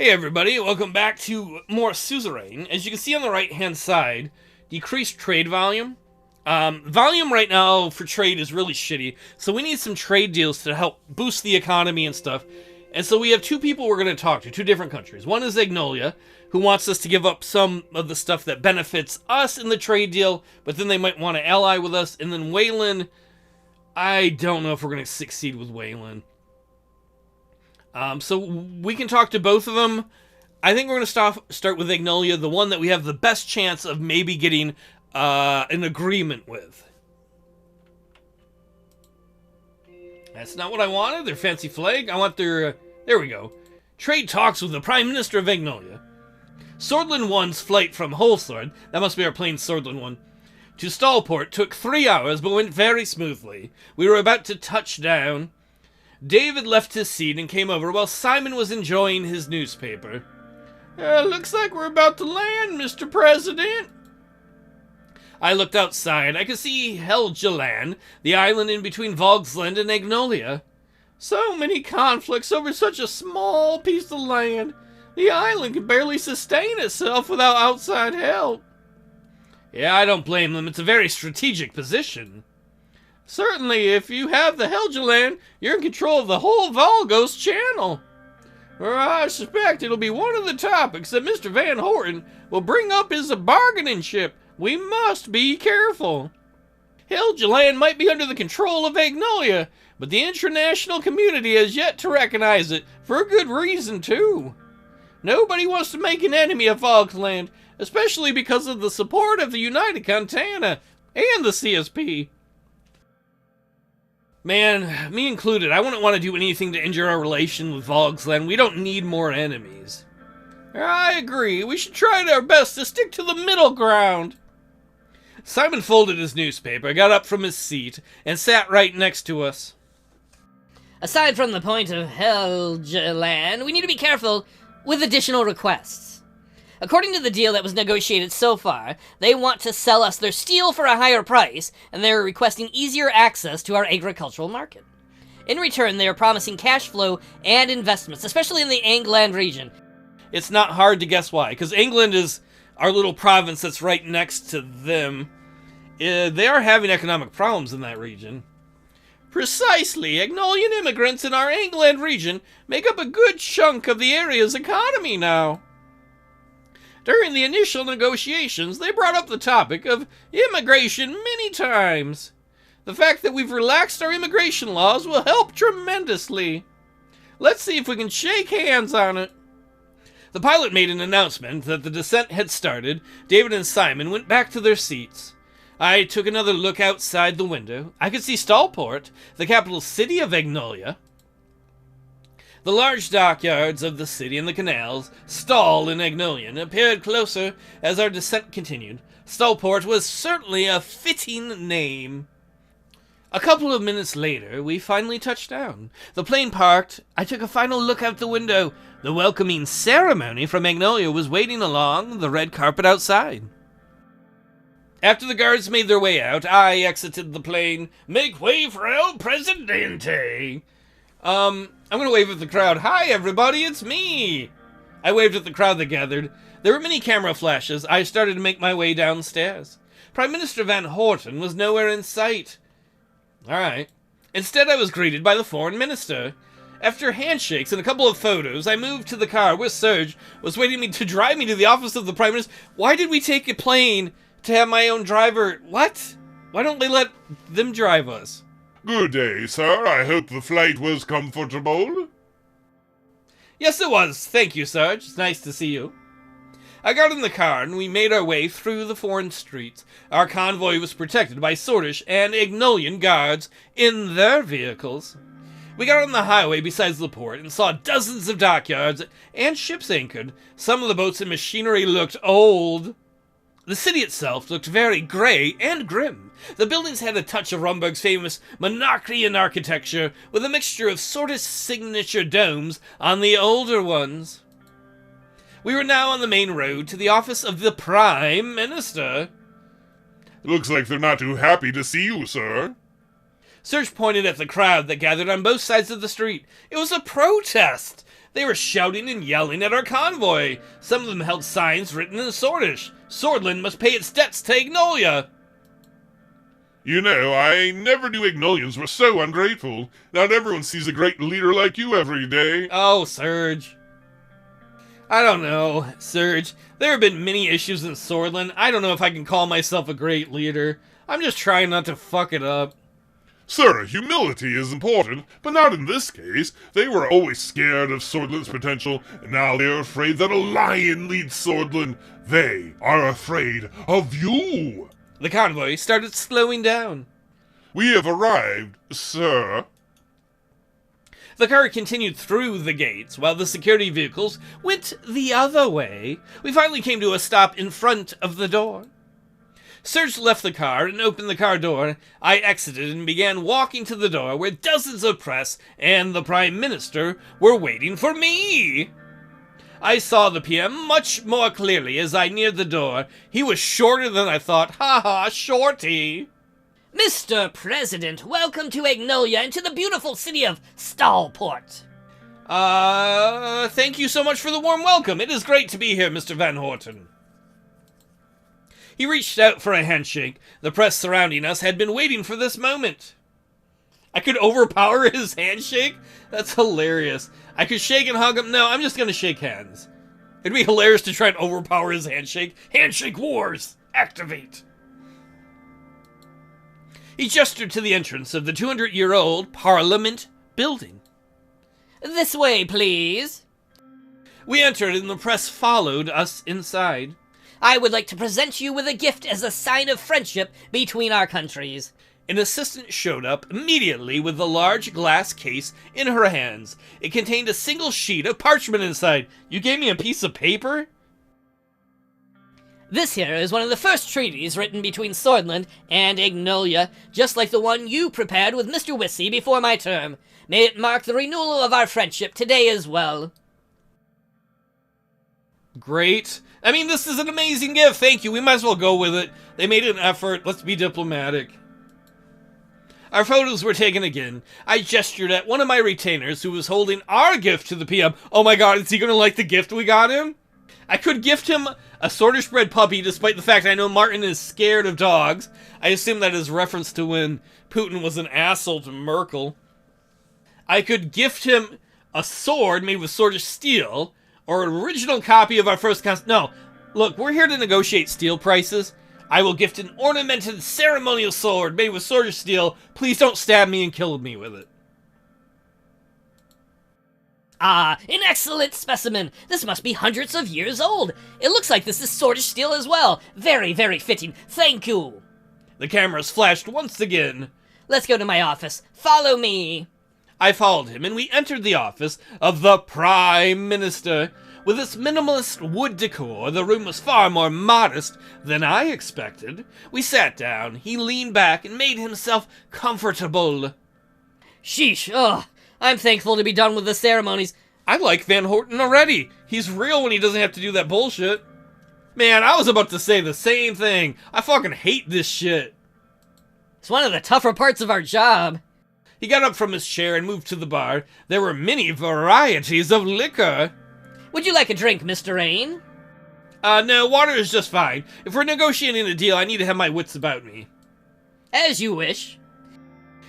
Hey everybody, welcome back to more Suzerain. As you can see on the right hand side, decreased trade volume. Volume right now for trade is really shitty, so we need some trade deals to help boost the economy and stuff. And so we have two people we're going to talk to, two different countries. One is Agnolia, who wants us to give up some of the stuff that benefits us in the trade deal, but then they might want to ally with us. And then Wayland, I don't know if we're going to succeed with Wayland. So we can talk to both of them. I think we're going to start with Agnolia, the one that we have the best chance of maybe getting an agreement with. That's not what I wanted, their fancy flag. I want their... there we go. Trade talks with the Prime Minister of Agnolia. Sordland 1's flight from Holsword, that must be our plane Sordland 1, to Stallport took 3 hours but went very smoothly. We were about to touch down. David left his seat and came over while Simon was enjoying his newspaper. Looks like we're about to land, Mr. President. I looked outside. I could see Helgeland, the island in between Volksland and Agnolia. So many conflicts over such a small piece of land. The island can barely sustain itself without outside help. Yeah, I don't blame them. It's a very strategic position. Certainly, if you have the Helgeland, you're in control of the whole Volgos channel. I suspect it'll be one of the topics that Mr. Van Horten will bring up as a bargaining chip. We must be careful. Helgeland might be under the control of Agnolia, but the international community has yet to recognize it, for a good reason, too. Nobody wants to make an enemy of Volksland, especially because of the support of the United Contana and the CSP. Man, me included, I wouldn't want to do anything to injure our relation with Volksland. We don't need more enemies. I agree. We should try our best to stick to the middle ground. Simon folded his newspaper, got up from his seat, and sat right next to us. Aside from the point of Helgeland, we need to be careful with additional requests. According to the deal that was negotiated so far, they want to sell us their steel for a higher price, and they're requesting easier access to our agricultural market. In return, they are promising cash flow and investments, especially in the England region. It's not hard to guess why, because England is our little province that's right next to them. They are having economic problems in that region. Precisely, Agnolian immigrants in our England region make up a good chunk of the area's economy now. During the initial negotiations, they brought up the topic of immigration many times. The fact that we've relaxed our immigration laws will help tremendously. Let's see if we can shake hands on it. The pilot made an announcement that the descent had started. David and Simon went back to their seats. I took another look outside the window. I could see Stallport, the capital city of Agnolia. The large dockyards of the city and the canals, Stall and Agnolian, appeared closer as our descent continued. Stallport was certainly a fitting name. A couple of minutes later, we finally touched down. The plane parked. I took a final look out the window. The welcoming ceremony from Agnolia was waiting along the red carpet outside. After the guards made their way out, I exited the plane. Make way for El Presidente! I'm gonna wave at the crowd. Hi, everybody, it's me! I waved at the crowd that gathered. There were many camera flashes. I started to make my way downstairs. Prime Minister Van Horten was nowhere in sight. Alright. Instead, I was greeted by the foreign minister. After handshakes and a couple of photos, I moved to the car where Serge was waiting to drive me to the office of the Prime Minister. Why did we take a plane to have my own driver? What? Why don't they let them drive us? Good day, sir. I hope the flight was comfortable. Yes, it was. Thank you, Sarge. It's nice to see you. I got in the car and we made our way through the foreign streets. Our convoy was protected by Sordish and Agnolian guards in their vehicles. We got on the highway beside the port and saw dozens of dockyards and ships anchored. Some of the boats and machinery looked old. The city itself looked very grey and grim. The buildings had a touch of Romberg's famous Monarchian architecture, with a mixture of Sordish signature domes on the older ones. We were now on the main road to the office of the Prime Minister. Looks like they're not too happy to see you, sir. Serge pointed at the crowd that gathered on both sides of the street. It was a protest. They were shouting and yelling at our convoy. Some of them held signs written in Sordish. Sordland must pay its debts to Agnolia. You know, I never knew Agnolians were so ungrateful. Not everyone sees a great leader like you every day. Oh, Serge. I don't know, Serge. There have been many issues in Sordland. I don't know if I can call myself a great leader. I'm just trying not to fuck it up. Sir, humility is important, but not in this case. They were always scared of Sordland's potential, and now they are afraid that a lion leads Sordland. They are afraid of you. The convoy started slowing down. We have arrived, sir. The car continued through the gates, while the security vehicles went the other way. We finally came to a stop in front of the door. Serge left the car and opened the car door. I exited and began walking to the door where dozens of press and the Prime Minister were waiting for me. I saw the PM much more clearly as I neared the door. He was shorter than I thought. Ha ha, shorty. Mr. President, welcome to Agnolia and to the beautiful city of Stalport. Thank you so much for the warm welcome. It is great to be here, Mr. Van Horten. He reached out for a handshake. The press surrounding us had been waiting for this moment. I could overpower his handshake? That's hilarious. I could shake and hug him. No, I'm just gonna shake hands. It'd be hilarious to try and overpower his handshake. Handshake wars! Activate! He gestured to the entrance of the 200-year-old Parliament building. This way, please. We entered and the press followed us inside. I would like to present you with a gift as a sign of friendship between our countries. An assistant showed up immediately with a large glass case in her hands. It contained a single sheet of parchment inside. You gave me a piece of paper? This here is one of the first treaties written between Sordland and Agnolia, just like the one you prepared with Mr. Wissy before my term. May it mark the renewal of our friendship today as well. Great. I mean, this is an amazing gift. Thank you. We might as well go with it. They made an effort. Let's be diplomatic. Our photos were taken again. I gestured at one of my retainers who was holding our gift to the PM. Oh my god, is he going to like the gift we got him? I could gift him a Sordish bred puppy despite the fact I know Martin is scared of dogs. I assume that is reference to when Putin was an asshole to Merkel. I could gift him a sword made with Sordish steel, or an original copy of our first No, look, we're here to negotiate steel prices. I will gift an ornamented ceremonial sword made with Sordish steel. Please don't stab me and kill me with it. Ah, an excellent specimen. This must be hundreds of years old. It looks like this is Sordish steel as well. Very, very fitting. Thank you. The cameras flashed once again. Let's go to my office. Follow me. I followed him, and we entered the office of the Prime Minister. With its minimalist wood decor, the room was far more modest than I expected. We sat down. He leaned back and made himself comfortable. Sheesh, I'm thankful to be done with the ceremonies. I like Van Horten already. He's real when he doesn't have to do that bullshit. Man, I was about to say the same thing. I fucking hate this shit. It's one of the tougher parts of our job. He got up from his chair and moved to the bar. There were many varieties of liquor. Would you like a drink, Mr. Rayne? No, water is just fine. If we're negotiating a deal, I need to have my wits about me. As you wish.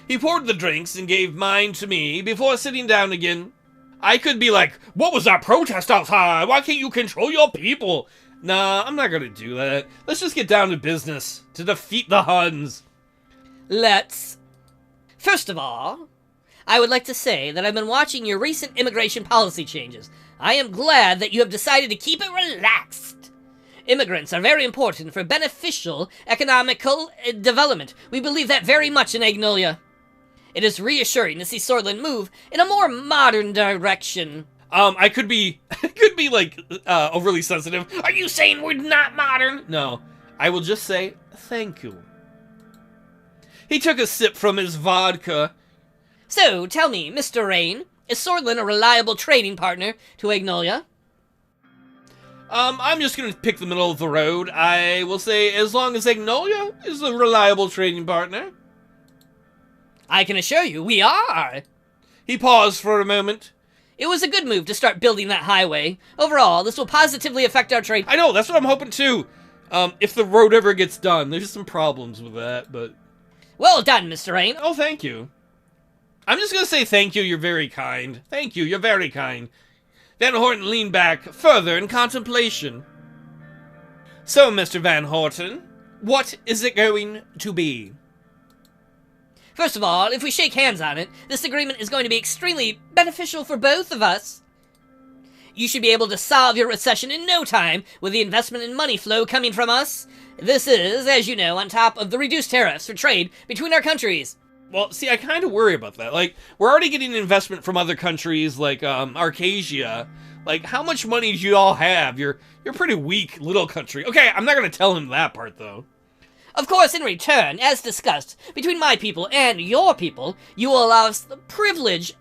He poured the drinks and gave mine to me before sitting down again. I could be like, what was that protest outside? Why can't you control your people? Nah, I'm not gonna do that. Let's just get down to business, to defeat the Huns. Let's. First of all, I would like to say that I've been watching your recent immigration policy changes. I am glad that you have decided to keep it relaxed. Immigrants are very important for beneficial economical development. We believe that very much in Agnolia. It is reassuring to see Sordland move in a more modern direction. I could be like, overly sensitive. Are you saying we're not modern? No, I will just say thank you. He took a sip from his vodka. So, tell me, Mr. Rayne, is Sordland a reliable trading partner to Agnolia? I'm just gonna pick the middle of the road. I will say as long as Agnolia is a reliable trading partner. I can assure you, we are. He paused for a moment. It was a good move to start building that highway. Overall, this will positively affect our trade. I know, that's what I'm hoping too. If the road ever gets done, there's some problems with that, but... Well done, Mr. Rayne. Oh, thank you. I'm just gonna say thank you, you're very kind. Thank you, you're very kind. Van Horten leaned back further in contemplation. So, Mr. Van Horten, what is it going to be? First of all, if we shake hands on it, this agreement is going to be extremely beneficial for both of us. You should be able to solve your recession in no time with the investment and money flow coming from us. This is, as you know, on top of the reduced tariffs for trade between our countries. Well, see, I kind of worry about that. Like, we're already getting investment from other countries like Arcasia. Like, how much money do you all have? You're a pretty weak little country. Okay, I'm not going to tell him that part, though. Of course, in return, as discussed, between my people and your people, you will allow us the privileged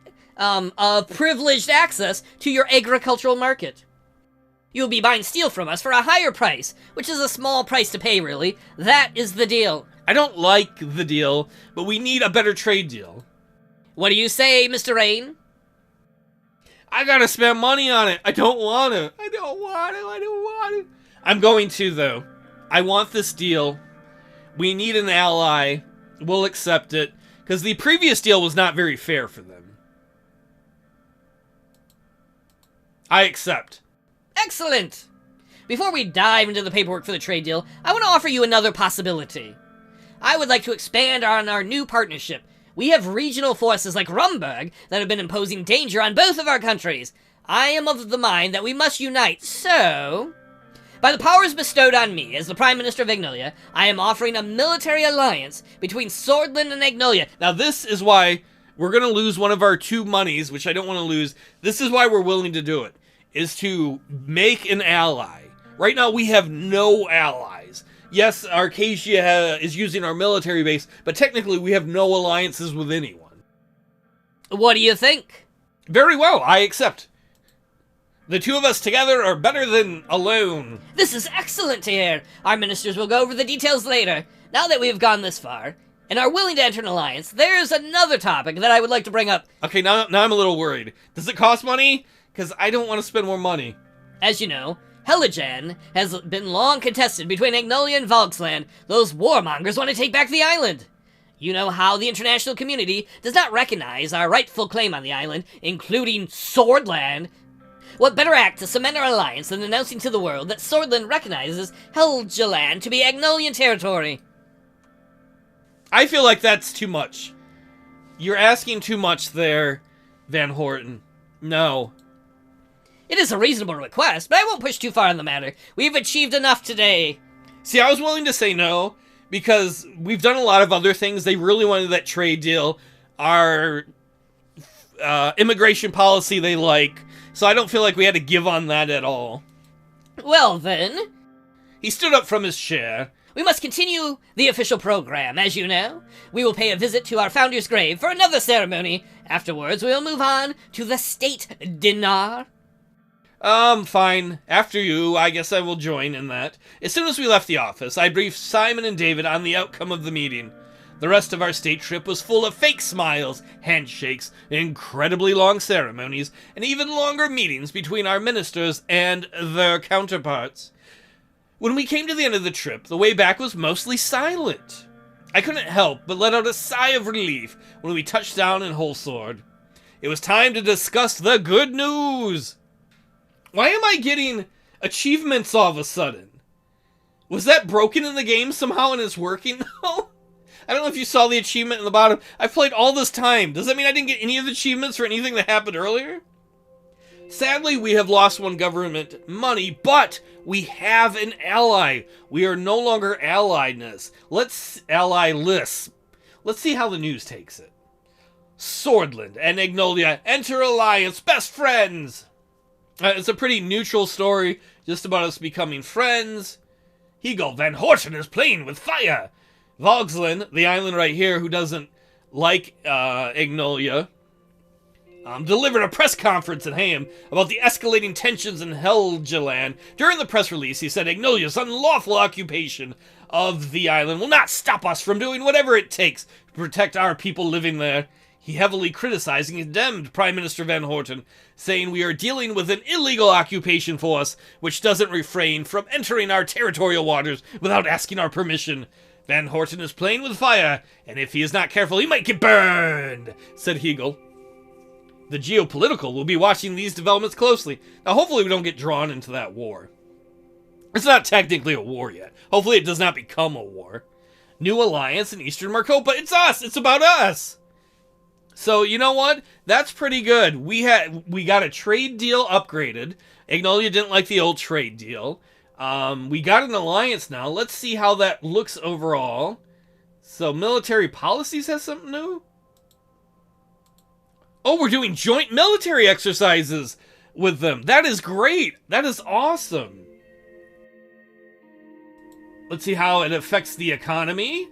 access to your agricultural market. You will be buying steel from us for a higher price, which is a small price to pay, really. That is the deal. I don't like the deal, but we need a better trade deal. What do you say, Mr. Rayne? I gotta spend money on it. I don't want to. I'm going to, though. I want this deal. We need an ally. We'll accept it. Because the previous deal was not very fair for them. I accept. Excellent! Before we dive into the paperwork for the trade deal, I want to offer you another possibility. I would like to expand on our new partnership. We have regional forces like Rumburg that have been imposing danger on both of our countries. I am of the mind that we must unite, so... By the powers bestowed on me as the Prime Minister of Agnolia, I am offering a military alliance between Sordland and Agnolia. Now this is why we're going to lose one of our two monies, which I don't want to lose. This is why we're willing to do it, is to make an ally. Right now we have no allies. Yes, Arcasia is using our military base, but technically we have no alliances with anyone. What do you think? Very well, I accept. The two of us together are better than alone. This is excellent to hear. Our ministers will go over the details later. Now that we have gone this far, and are willing to enter an alliance, there's another topic that I would like to bring up. Okay, now I'm a little worried. Does it cost money? Because I don't want to spend more money. As you know, Helijan has been long contested between Agnolia and Volksland. Those warmongers want to take back the island. You know how the international community does not recognize our rightful claim on the island, including Sordland. What better act to cement our alliance than announcing to the world that Sordland recognizes Helgeland to be Agnolian territory? I feel like that's too much. You're asking too much there, Van Horten. No. It is a reasonable request, but I won't push too far on the matter. We've achieved enough today. See, I was willing to say no, because we've done a lot of other things. They really wanted that trade deal. Our immigration policy they like. So I don't feel like we had to give on that at all. Well then... He stood up from his chair. We must continue the official program, as you know. We will pay a visit to our founder's grave for another ceremony. Afterwards, we'll move on to the state dinner. Fine. After you, I guess I will join in that. As soon as we left the office, I briefed Simon and David on the outcome of the meeting. The rest of our state trip was full of fake smiles, handshakes, incredibly long ceremonies, and even longer meetings between our ministers and their counterparts. When we came to the end of the trip, the way back was mostly silent. I couldn't help but let out a sigh of relief when we touched down in Holsword. It was time to discuss the good news! Why am I getting achievements all of a sudden? Was that broken in the game somehow and it's working now? I don't know if you saw the achievement in the bottom. I've played all this time. Does that mean I didn't get any of the achievements for anything that happened earlier? Sadly, we have lost one government money, but we have an ally. We are no longer alliedness. Let's ally lists. Let's see how the news takes it. Sordland and Agnolia enter alliance, best friends. It's a pretty neutral story, just about us becoming friends. Hegel Van Horten is playing with fire. Volksland, the island right here who doesn't like Agnolia, delivered a press conference in Ham about the escalating tensions in Helgeland. During the press release, he said Agnolia's unlawful occupation of the island will not stop us from doing whatever it takes to protect our people living there. He heavily criticized and condemned Prime Minister Van Horten, saying we are dealing with an illegal occupation force which doesn't refrain from entering our territorial waters without asking our permission. Van Horten is playing with fire, and if he is not careful, he might get burned, said Hegel. The geopolitical will be watching these developments closely. Now, hopefully we don't get drawn into that war. It's not technically a war yet. Hopefully it does not become a war. New alliance in Eastern Marcopa. It's us! It's about us! So, you know what? That's pretty good. We got a trade deal upgraded. Agnolia didn't like the old trade deal. We got an alliance now. Let's see how that looks overall. So, military policies has something new? Oh, we're doing joint military exercises with them. That is great. That is awesome. Let's see how it affects the economy.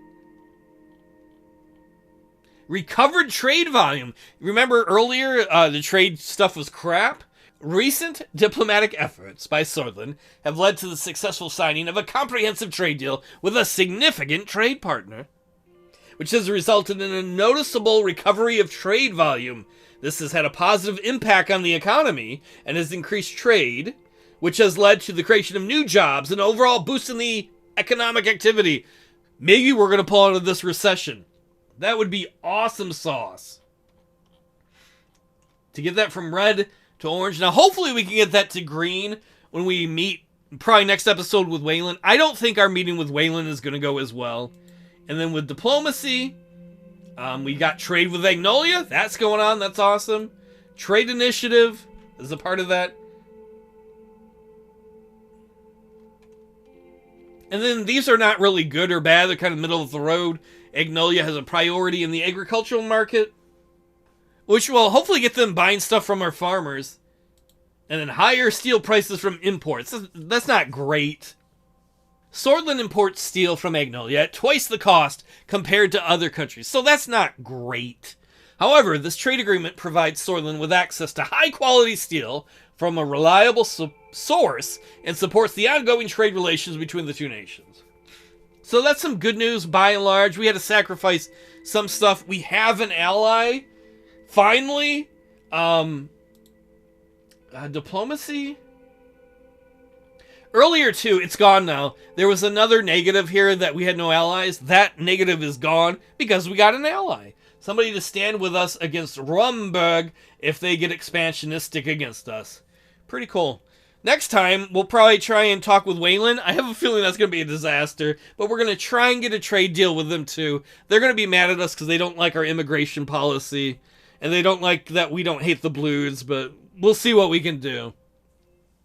Recovered trade volume. Remember earlier the trade stuff was crap? Recent diplomatic efforts by Sordland have led to the successful signing of a comprehensive trade deal with a significant trade partner, which has resulted in a noticeable recovery of trade volume. This has had a positive impact on the economy and has increased trade, which has led to the creation of new jobs and overall boosting the economic activity. Maybe we're going to pull out of this recession. That would be awesome sauce. To get that from red to orange. Now, hopefully we can get that to green when we meet, probably next episode with Wayland. I don't think our meeting with Wayland is going to go as well. And then with diplomacy, we got trade with Agnolia. That's going on. That's awesome. Trade initiative is a part of that. And then these are not really good or bad. They're kind of middle of the road. Agnolia has a priority in the agricultural market, which will hopefully get them buying stuff from our farmers. And then higher steel prices from imports. That's not great. Sordland imports steel from Agnolia at twice the cost compared to other countries, so that's not great. However, this trade agreement provides Sordland with access to high-quality steel from a reliable source and supports the ongoing trade relations between the two nations. So that's some good news by and large. We had to sacrifice some stuff. We have an ally. Finally. Diplomacy? Earlier, too, it's gone now. There was another negative here that we had no allies. That negative is gone because we got an ally. Somebody to stand with us against Rumburg if they get expansionistic against us. Pretty cool. Next time, we'll probably try and talk with Wayland. I have a feeling that's going to be a disaster, but we're going to try and get a trade deal with them, too. They're going to be mad at us because they don't like our immigration policy, and they don't like that we don't hate the Blues, but we'll see what we can do.